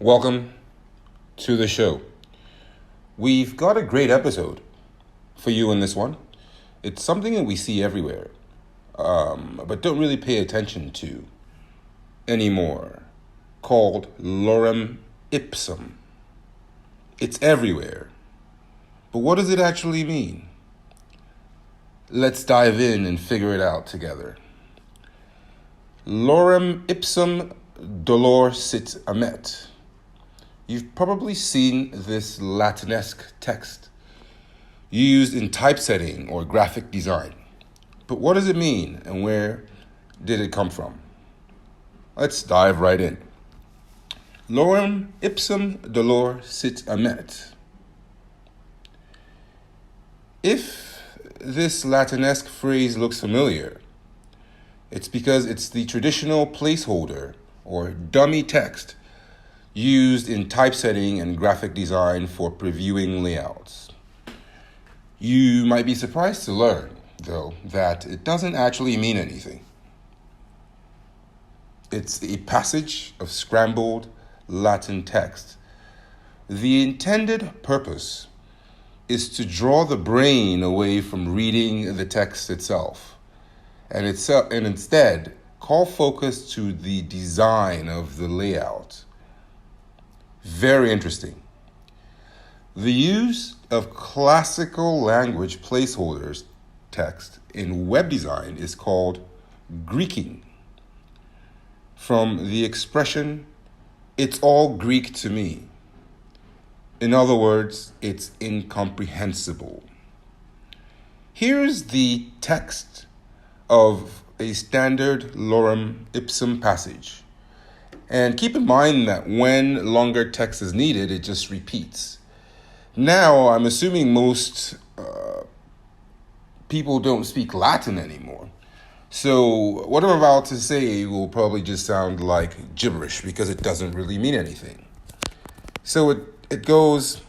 Welcome to the show. We've got a great episode for you in this one. It's something that we see everywhere, but don't really pay attention to anymore, called Lorem Ipsum. It's everywhere. But what does it actually mean? Let's dive in and figure it out together. Lorem ipsum dolor sit amet. You've probably seen this Latinesque text used in typesetting or graphic design. But what does it mean and where did it come from? Let's dive right in. Lorem ipsum dolor sit amet. If this Latinesque phrase looks familiar, it's because it's the traditional placeholder or dummy text used in typesetting and graphic design for previewing layouts. You might be surprised to learn, though, that it doesn't actually mean anything. It's a passage of scrambled Latin text. The intended purpose is to draw the brain away from reading the text itself, and instead call focus to the design of the layout. Very interesting. The use of classical language placeholders text in web design is called Greeking, from the expression, "It's all Greek to me." In other words, it's incomprehensible. Here's the text of a standard Lorem Ipsum passage. And keep in mind that when longer text is needed, it just repeats. Now, I'm assuming most people don't speak Latin anymore. So what I'm about to say will probably just sound like gibberish because it doesn't really mean anything. So it goes,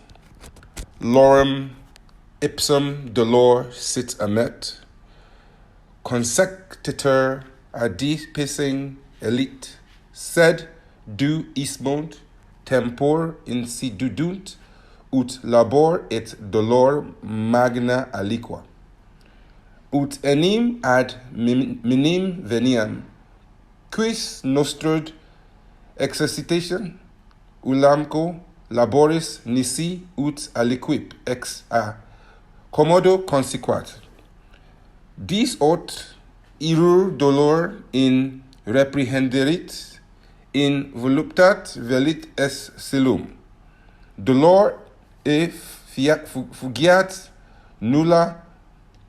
Lorem ipsum dolor sit amet, consectetur adipising elite, sed du ismont tempor insidudunt ut labor et dolor magna aliqua. Ut enim ad minim veniam, quis nostrud exercitation ulamco laboris nisi ut aliquip ex a commodo consequat. Dis ot irur dolor in reprehenderit, in voluptat velit es silum. Dolor e fugiat nulla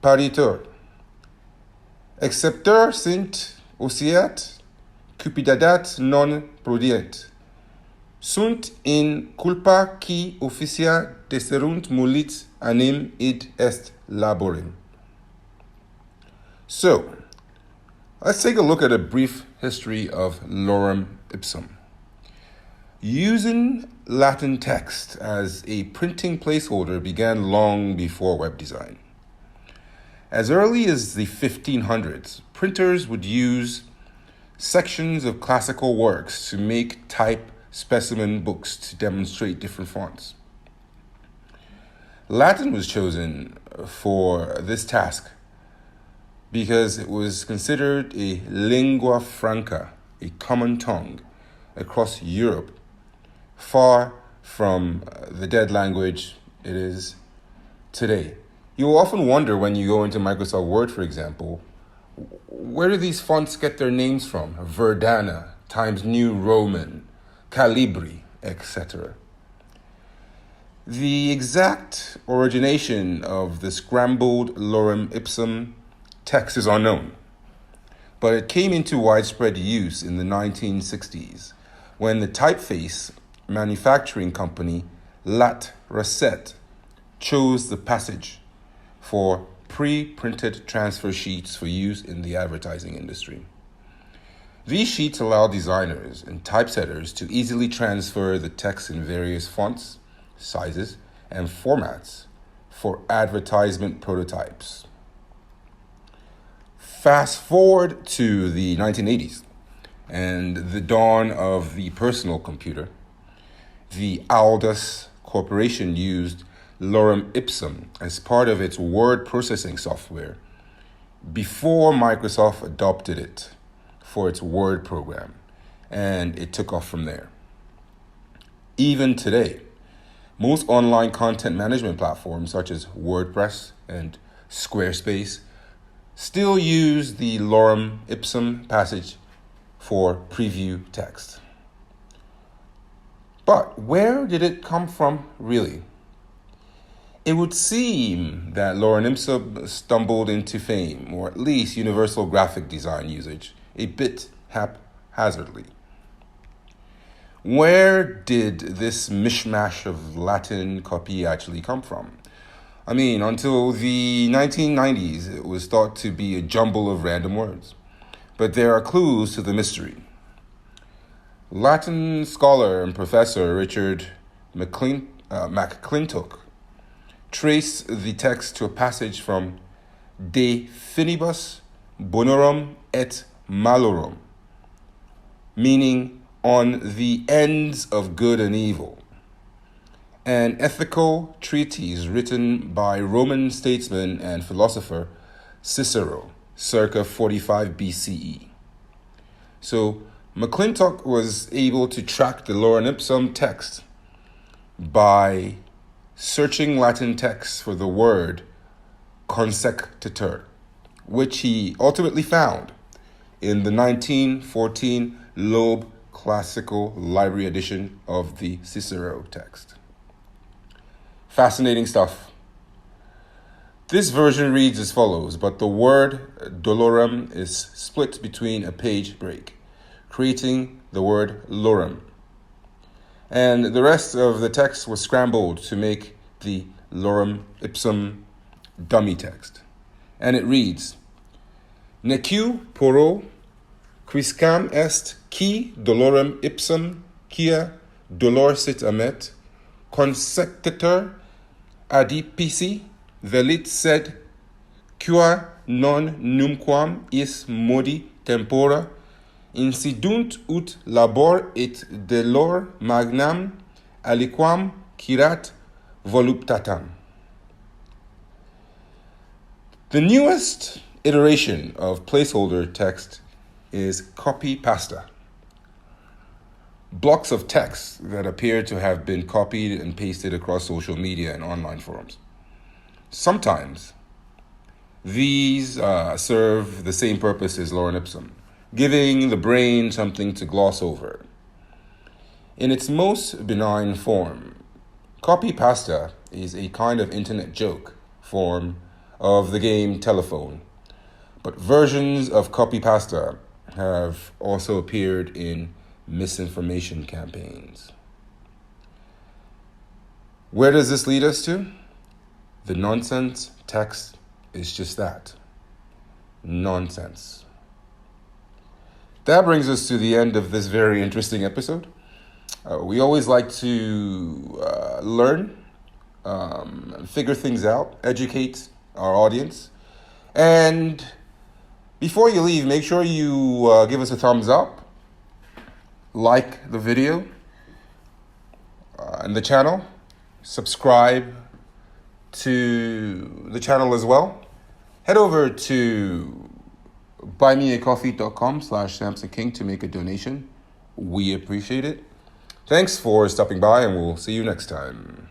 paritor. Exceptor sint oseat, cupidadat non prodient. Sunt in culpa qui officia deserunt mulit anim id est laborem. So, let's take a look at a brief history of Lorem Ipsum. Using Latin text as a printing placeholder began long before web design. As early as the 1500s, printers would use sections of classical works to make type specimen books to demonstrate different fonts. Latin was chosen for this task because it was considered a lingua franca, a common tongue across Europe, far from the dead language it is today. You will often wonder when you go into Microsoft Word, for example, where do these fonts get their names from? Verdana, Times New Roman, Calibri, etc. The exact origination of the scrambled Lorem Ipsum text is unknown, but it came into widespread use in the 1960s when the typeface manufacturing company Lat Racette chose the passage for pre-printed transfer sheets for use in the advertising industry. These sheets allow designers and typesetters to easily transfer the text in various fonts, sizes, and formats for advertisement prototypes. Fast forward to the 1980s and the dawn of the personal computer, the Aldus Corporation used Lorem Ipsum as part of its word processing software before Microsoft adopted it for its Word program, and it took off from there. Even today, most online content management platforms such as WordPress and Squarespace still use the Lorem Ipsum passage for preview text. But where did it come from, really? It would seem that Lorem Ipsum stumbled into fame, or at least universal graphic design usage, a bit haphazardly. Where did this mishmash of Latin copy actually come from? I mean, until the 1990s, it was thought to be a jumble of random words. But there are clues to the mystery. Latin scholar and professor Richard McClintock traced the text to a passage from De Finibus Bonorum et Malorum, meaning on the ends of good and evil, an ethical treatise written by Roman statesman and philosopher Cicero, circa 45 BCE. So McClintock was able to track the Lorem Ipsum text by searching Latin texts for the word consectetur, which he ultimately found in the 1914 Loeb Classical Library edition of the Cicero text. Fascinating stuff. This version reads as follows, but the word dolorem is split between a page break, creating the word lorem. And the rest of the text was scrambled to make the Lorem Ipsum dummy text. And it reads, Neque poro quiscam est qui dolorem ipsum quia dolor sit amet consectetur adipici velit sed qua non numquam is modi tempora incidunt ut labor et dolor magnam aliquam quirat voluptatam. The newest iteration of placeholder text is copy pasta. Blocks of text that appear to have been copied and pasted across social media and online forums. Sometimes these serve the same purpose as Lorem Ipsum, giving the brain something to gloss over. In its most benign form, copy pasta is a kind of internet joke form of the game telephone, but versions of copy pasta have also appeared in misinformation campaigns. Where does this lead us to? The nonsense text is just that. Nonsense. That brings us to the end of this very interesting episode. We always like to learn, figure things out, educate our audience. And before you leave, make sure you give us a thumbs up, like the video and the channel, subscribe to the channel as well. Head over to buymeacoffee.com/Samson King to make a donation. We appreciate it. Thanks for stopping by, and we'll see you next time.